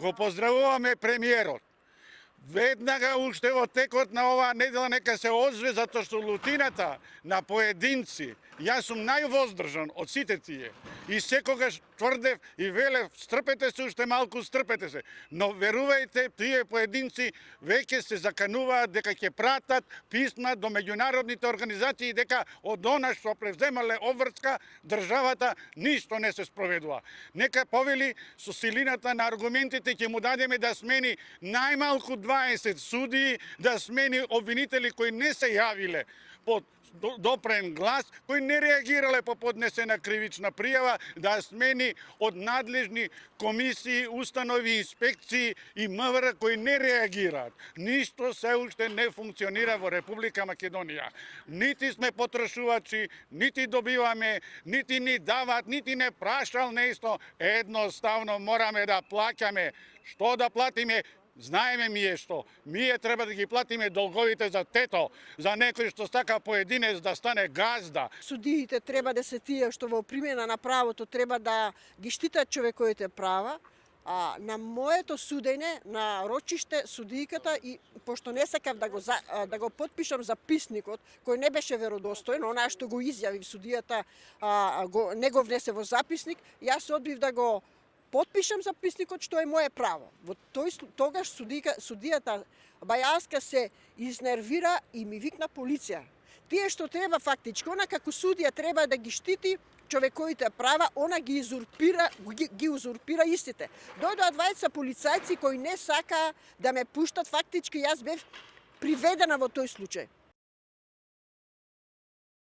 Го поздравуваме премиерот. Веднага уште во текот на оваа недела нека се озве затоа што лутината на поединци, јас сум највоздржан од сите тие. И секогаш тврдев и велев, стрпете се уште малку, стрпете се. Но верувајте, тие поединци веќе се закануваат дека ќе пратат писма до меѓународните организации дека од она што превземале обврска државата ништо не се спроведува. Нека повели со силината на аргументите ќе му дадеме да смени најмалку 20 судии, да смени обвинители кои не се јавиле под допрен глас, кои не реагирале по поднесена кривична пријава, да смени од надлежни комисии, установи, инспекции и МВР кои не реагираат. Ништо се уште не функционира во Република Македонија. Нити сме потрошувачи, нити добиваме, нити ни дават, нити не прашал нешто. Едноставно мораме да плаќаме. Што да платиме? Знаеме ние што. Ние треба да ги платиме долговите за тето, за некој што сака поединец да стане газда. Судиите треба да се тие што во примена на правото треба да ги штитат човековите права. А на моето судење на рочиште судијката, и пошто не сакав да го потпишам записникот кој не беше веродостоен, она што го изјави судијата не го внесе во записник, јас одбив да го потпишам записникот, што е мое право. Во тогаш судијата Бајалска се изнервира и ми викна полиција. Тие што треба фактички, она како судија треба да ги штити човековите права, она ги узурпира истите. Дојдоа двајца полицајци кои не сака да ме пуштат, фактички јас бев приведена во тој случај.